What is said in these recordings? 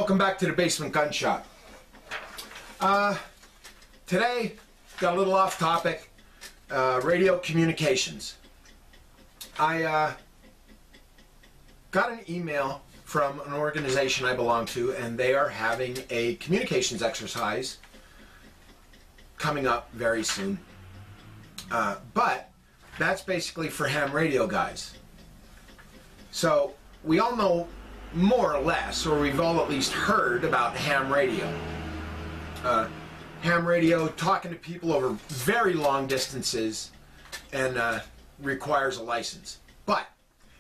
welcome back to the Basement Gun Shop. Today, got a little off topic, radio communications. I got an email from an organization I belong to, and they are having a communications exercise coming up very soon. But that's basically for ham radio guys. So we all know more or less, or we've all at least heard about ham radio. Ham radio, talking to people over very long distances, and requires a license. But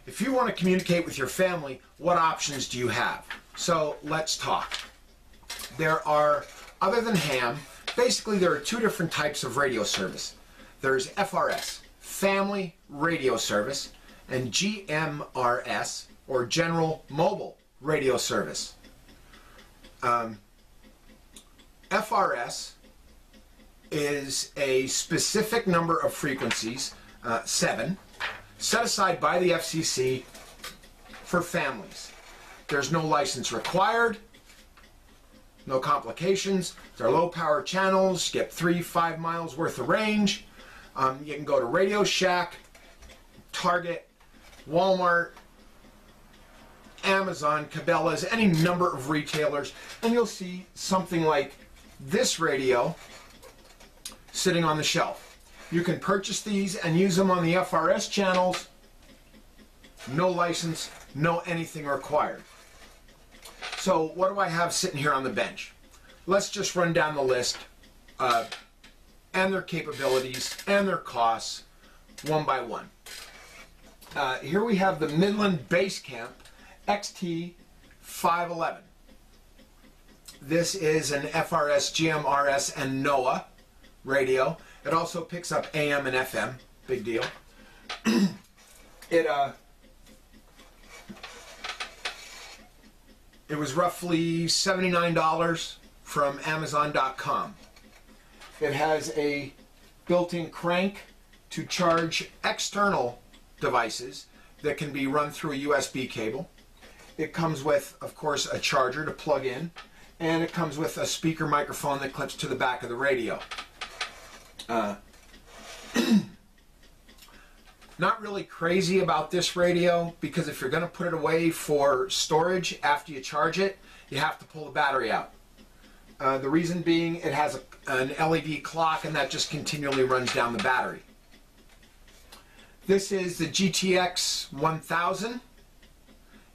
if you want to communicate with your family, what options do you have? So let's talk. There are, other than ham, basically there are two different types of radio service. There's FRS, Family Radio Service, and GMRS, or General Mobile Radio Service. FRS is a specific number of frequencies, 7, set aside by the FCC for families. There's no license required, no complications. They're low power channels, get 3-5 miles worth of range. You can go to Radio Shack, Target, Walmart, Amazon, Cabela's, any number of retailers, and you'll see something like this radio sitting on the shelf. You can purchase these and use them on the FRS channels. No license, no anything required. So what do I have sitting here on the bench? Let's just run down the list and their capabilities and their costs one by one. Here we have the Midland Base Camp XT511. This is an FRS, GMRS, and NOAA radio. It also picks up AM and FM. Big deal. It was roughly $79 from Amazon.com. It has a built-in crank to charge external devices that can be run through a USB cable. It comes with, of course, a charger to plug in, and it comes with a speaker microphone that clips to the back of the radio. Not really crazy about this radio, because if you're going to put it away for storage after you charge it, you have to pull the battery out. The reason being, it has an LED clock, and that just continually runs down the battery. This is the GTX 1000.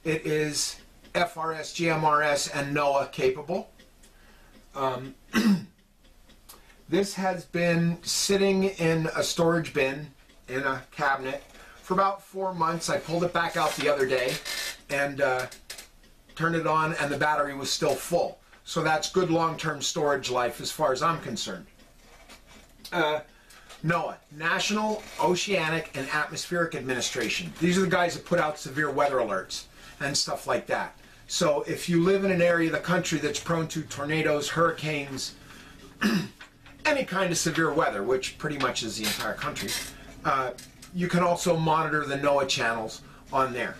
It is FRS, GMRS, and NOAA capable. This has been sitting in a storage bin in a cabinet for about 4 months. I pulled it back out the other day and turned it on, and the battery was still full. So that's good long-term storage life as far as I'm concerned. NOAA, National Oceanic and Atmospheric Administration. These are the guys that put out severe weather alerts and stuff like that. So if you live in an area of the country that's prone to tornadoes, hurricanes, any kind of severe weather, which pretty much is the entire country, you can also monitor the NOAA channels on there.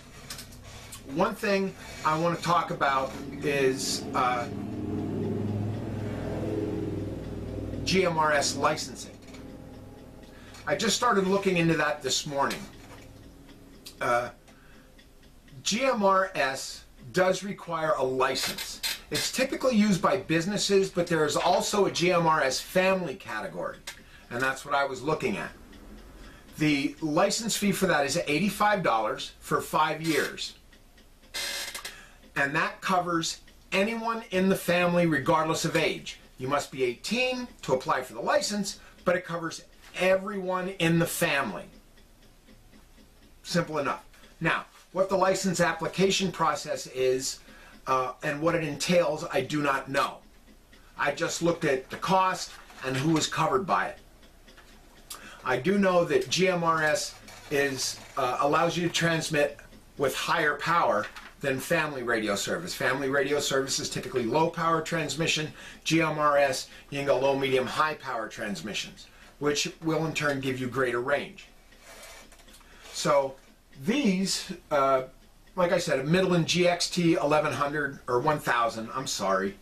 One thing I want to talk about is GMRS licensing. I just started looking into that this morning. GMRS does require a license. It's typically used by businesses, but there is also a GMRS family category, and that's what I was looking at. The license fee for that is $85 for 5 years, and that covers anyone in the family regardless of age. You must be 18 to apply for the license, but it covers everyone in the family. Simple enough. Now, what the license application process is and what it entails, I do not know. I just looked at the cost and who was covered by it. I do know that GMRS allows you to transmit with higher power than family radio service. Family radio service is typically low power transmission. GMRS, you can go low, medium, high power transmissions, which will in turn give you greater range. So these like I said, a Midland GXT 1100 or 1000. I'm sorry.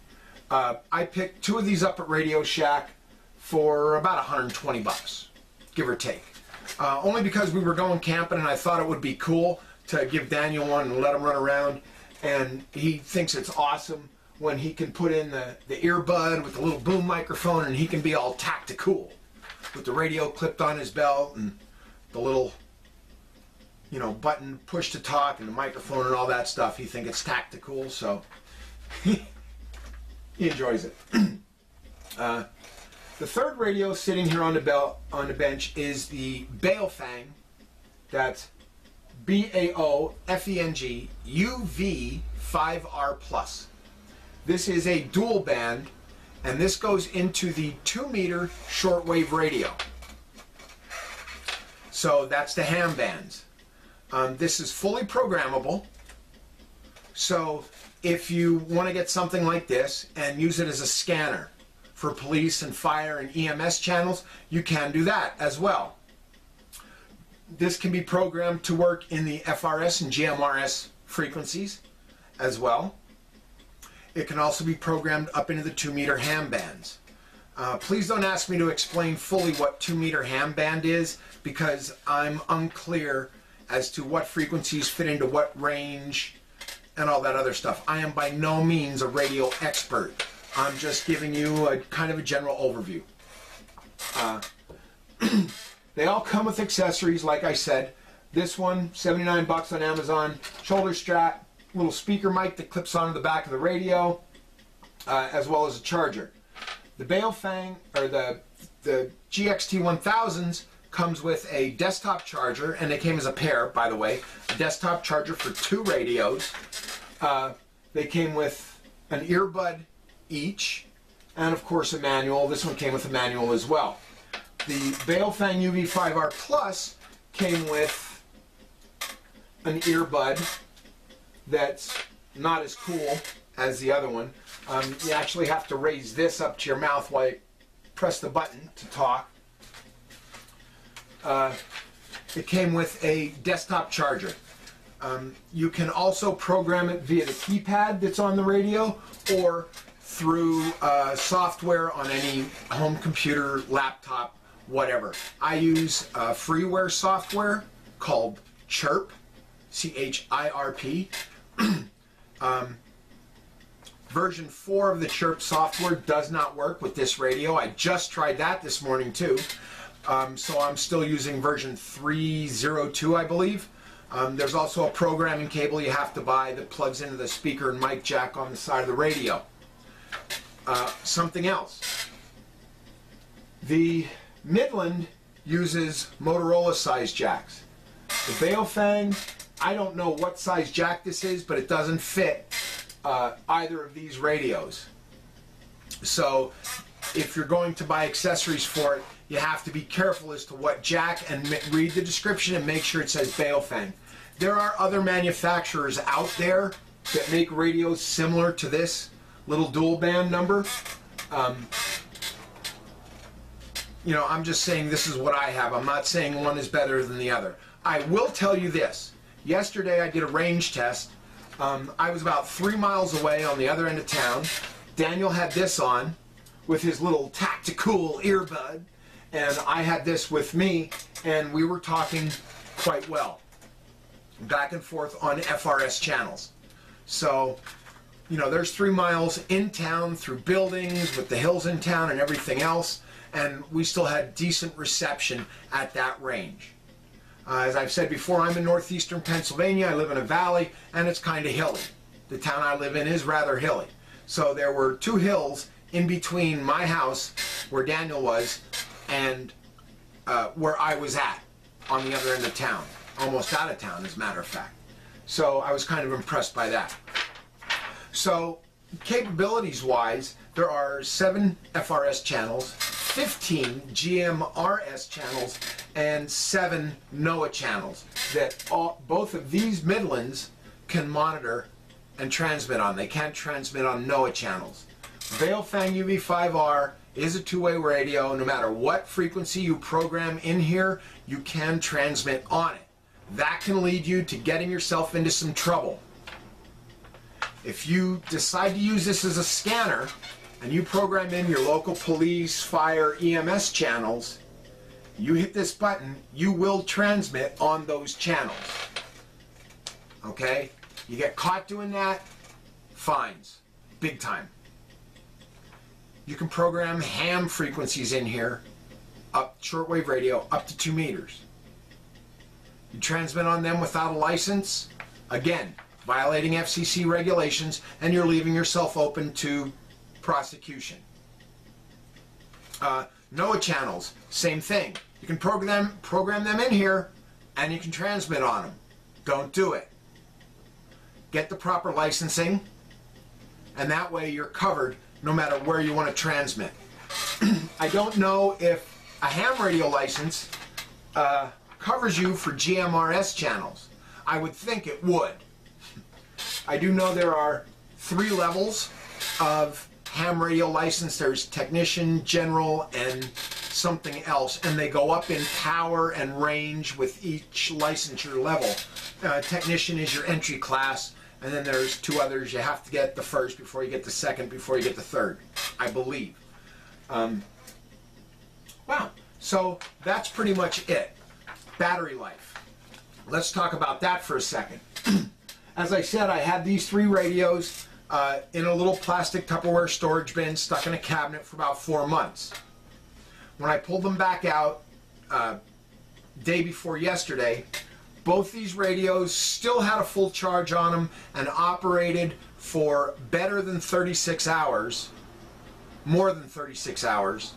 I picked 2 of these up at Radio Shack for about 120 bucks, give or take. Only because we were going camping and I thought it would be cool to give Daniel one and let him run around. And he thinks it's awesome when he can put in the earbud with the little boom microphone and he can be all tactical with the radio clipped on his belt and the little, you know, button push to talk and the microphone and all that stuff. He thinks it's tactical, so he enjoys it. The third radio sitting here on the bench is the Baofeng. That's Baofeng UV5R Plus. This is a dual band, and this goes into the 2-meter shortwave radio. So that's the ham bands. This is fully programmable. So if you want to get something like this and use it as a scanner for police and fire and EMS channels, you can do that as well. This can be programmed to work in the FRS and GMRS frequencies as well. It can also be programmed up into the 2-meter ham bands. Please don't ask me to explain fully what 2-meter ham band is, because I'm unclear as to what frequencies fit into what range and all that other stuff. I am by no means a radio expert. I'm just giving you a kind of a general overview. They all come with accessories, like I said. This one, 79 bucks on Amazon. Shoulder strap, little speaker mic that clips onto the back of the radio, as well as a charger. The Baofeng, or the GXT 1000s, comes with a desktop charger, and they came as a pair, by the way. A desktop charger for 2 radios. They came with an earbud each, and of course a manual. This one came with a manual as well. The Baofeng UV5R Plus came with an earbud that's not as cool as the other one. You actually have to raise this up to your mouth while you press the button to talk. It came with a desktop charger. You can also program it via the keypad that's on the radio, or through software on any home computer, laptop, whatever. I use freeware software called Chirp, C-H-I-R-P. Version 4 of the Chirp software does not work with this radio. I just tried that this morning too. So I'm still using version 3.02, I believe. There's also a programming cable you have to buy that plugs into the speaker and mic jack on the side of the radio. Something else. The Midland uses Motorola size jacks. The Baofeng, I don't know what size jack this is, but it doesn't fit either of these radios. So if you're going to buy accessories for it, you have to be careful as to what jack, and read the description and make sure it says Baofeng. There are other manufacturers out there that make radios similar to this little dual band number. You know, I'm just saying this is what I have. I'm not saying one is better than the other. I will tell you this. Yesterday I did a range test. I was about 3 miles away on the other end of town. Daniel had this on with his little tactical earbud, and I had this with me, and we were talking quite well, back and forth on FRS channels. So, you know, there's 3 miles in town through buildings with the hills in town and everything else, and we still had decent reception at that range. As I've said before, I'm in northeastern Pennsylvania. I live in a valley, and it's kind of hilly. The town I live in is rather hilly. So there were 2 hills in between my house, where Daniel was, and where I was at, on the other end of town. Almost out of town, as a matter of fact. So I was kind of impressed by that. So, capabilities-wise, there are 7 FRS channels, 15 GMRS channels, and 7 NOAA channels that both of these Midlands can monitor and transmit on. They can't transmit on NOAA channels. Baofeng UV5R is a 2-way radio. No matter what frequency you program in here, you can transmit on it. That can lead you to getting yourself into some trouble. If you decide to use this as a scanner and you program in your local police, fire, EMS channels, you hit this button, you will transmit on those channels. Okay? You get caught doing that, fines. Big time. You can program ham frequencies in here, up shortwave radio, up to 2 meters. You transmit on them without a license, again, violating FCC regulations, and you're leaving yourself open to prosecution. NOAA channels, same thing. You can program them in here, and you can transmit on them. Don't do it. Get the proper licensing, and that way you're covered no matter where you want to transmit. I don't know if a ham radio license covers you for GMRS channels. I would think it would. I do know there are 3 levels of ham radio license. There's technician, general, and something else, and they go up in power and range with each licensure level. Technician is your entry class, and then there's 2 others. You have to get the first before you get the second, before you get the third, I believe. Wow, so that's pretty much it. Battery life. Let's talk about that for a second. As I said, I had these 3 radios in a little plastic Tupperware storage bin stuck in a cabinet for about 4 months. When I pulled them back out day before yesterday, both these radios still had a full charge on them and operated for better than 36 hours, more than 36 hours,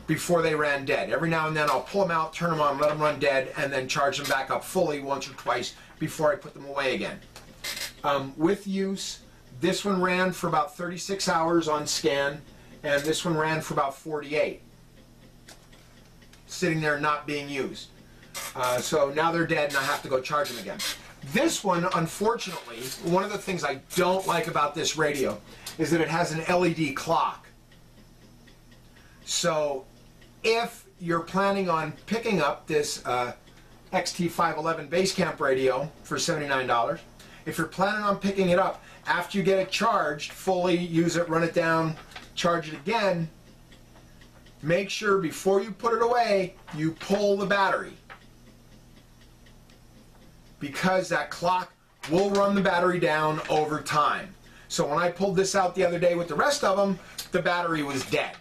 before they ran dead. Every now and then I'll pull them out, turn them on, let them run dead, and then charge them back up fully once or twice before I put them away again. With use, this one ran for about 36 hours on scan, and this one ran for about 48. Sitting there not being used. So now they're dead and I have to go charge them again. This one, unfortunately, one of the things I don't like about this radio is that it has an LED clock. So if you're planning on picking up this XT511 base camp radio for $79, if you're planning on picking it up after you get it charged, fully use it, run it down, charge it again, make sure before you put it away, you pull the battery. Because that clock will run the battery down over time. So when I pulled this out the other day with the rest of them, the battery was dead.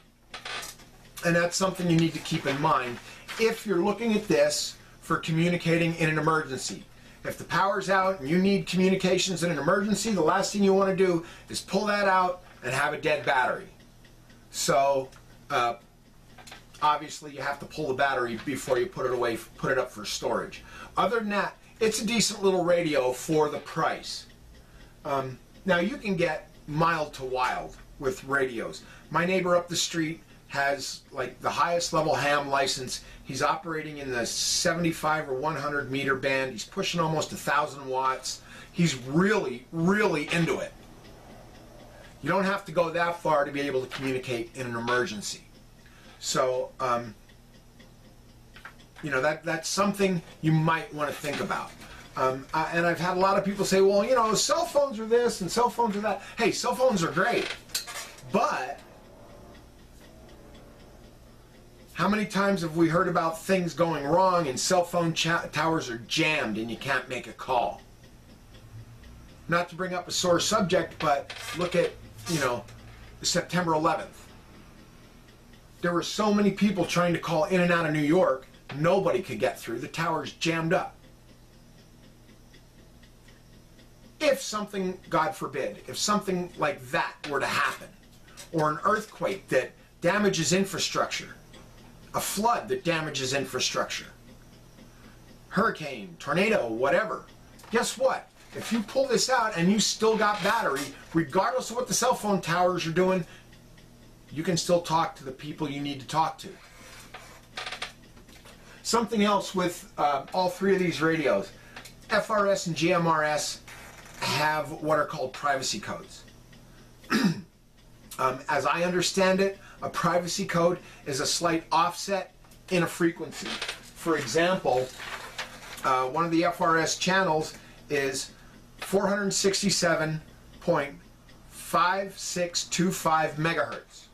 And that's something you need to keep in mind if you're looking at this for communicating in an emergency. If the power's out and you need communications in an emergency, the last thing you want to do is pull that out and have a dead battery. So obviously you have to pull the battery before you put it away, put it up for storage. Other than that, it's a decent little radio for the price. Now you can get mild to wild with radios. My neighbor up the street has like the highest level ham license. He's operating in the 75 or 100 meter band. He's pushing almost 1,000 watts. He's really, really into it. You don't have to go that far to be able to communicate in an emergency. So, you know, that's something you might want to think about. And I've had a lot of people say, well, you know, cell phones are this and cell phones are that. Hey, cell phones are great, but how many times have we heard about things going wrong and cell phone towers are jammed and you can't make a call? Not to bring up a sore subject, but look at, you know, September 11th. There were so many people trying to call in and out of New York, nobody could get through. The tower's jammed up. If something, God forbid, if something like that were to happen, or an earthquake that damages infrastructure, a flood that damages infrastructure, hurricane, tornado, whatever, guess what? If you pull this out and you still got battery, regardless of what the cell phone towers are doing, you can still talk to the people you need to talk to. Something else with all 3 of these radios, FRS and GMRS have what are called privacy codes. As I understand it, a privacy code is a slight offset in a frequency. For example, one of the FRS channels is 467.5625 megahertz.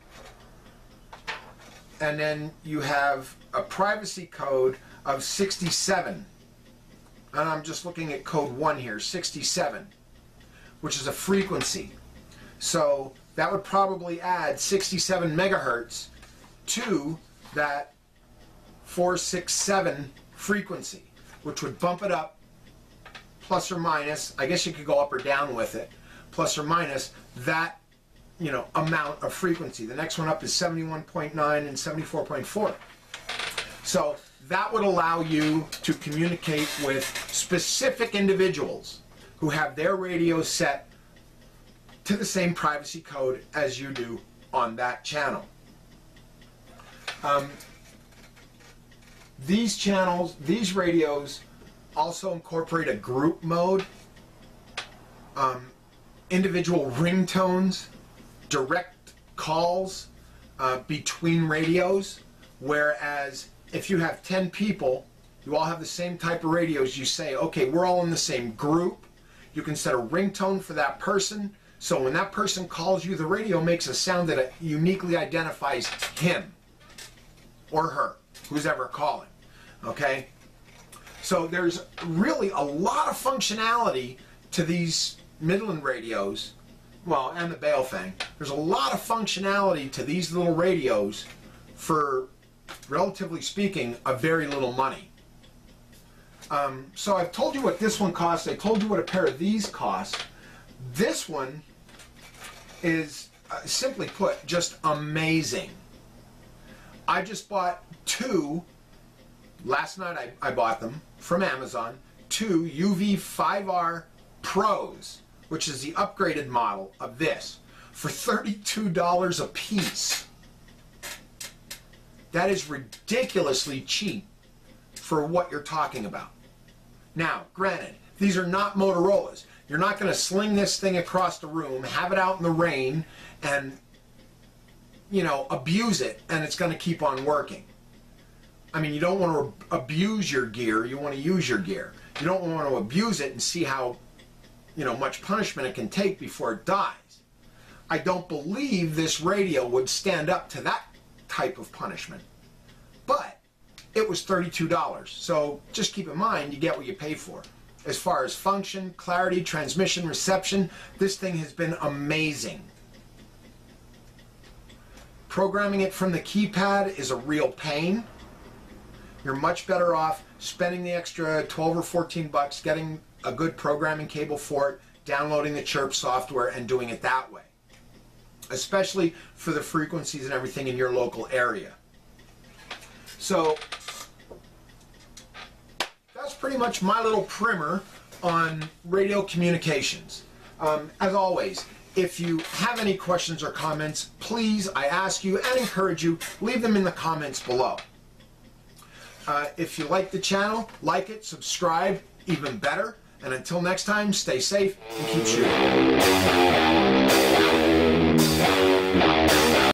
And then you have a privacy code of 67. And I'm just looking at code 1 here, 67, which is a frequency. So that would probably add 67 megahertz to that 467 frequency, which would bump it up plus or minus, I guess you could go up or down with it, plus or minus that, you know, amount of frequency. The next one up is 71.9 and 74.4. So that would allow you to communicate with specific individuals who have their radios set to the same privacy code as you do on that channel. These channels, these radios also incorporate a group mode, individual ringtones, direct calls between radios, whereas if you have 10 people, you all have the same type of radios, you say, okay, we're all in the same group. You can set a ringtone for that person, so when that person calls you, the radio makes a sound that uniquely identifies him or her, who's ever calling, okay? So there's really a lot of functionality to these Midland radios, well, and the Baofeng. There's a lot of functionality to these little radios for, relatively speaking, a very little money. So I've told you what this one costs. I told you what a pair of these cost. This one is, simply put, just amazing. I just bought two, last night I bought them from Amazon, two UV5R Pros, which is the upgraded model of this, for $32 a piece. That is ridiculously cheap for what you're talking about. Now, granted, these are not Motorola's. You're not going to sling this thing across the room, have it out in the rain, and, you know, abuse it, and it's going to keep on working. I mean, you don't want to abuse your gear, you want to use your gear. You don't want to abuse it and see how, you know, much punishment it can take before it dies. I don't believe this radio would stand up to that type of punishment. But it was $32, so just keep in mind, you get what you pay for. As far as function, clarity, transmission, reception, this thing has been amazing. Programming it from the keypad is a real pain. You're much better off spending the extra 12 or 14 bucks, getting a good programming cable for it, downloading the Chirp software, and doing it that way. Especially for the frequencies and everything in your local area. So that's pretty much my little primer on radio communications. As always, if you have any questions or comments, please, I ask you and encourage you, leave them in the comments below. If you like the channel, like it, subscribe, even better. And until next time, stay safe and keep shooting.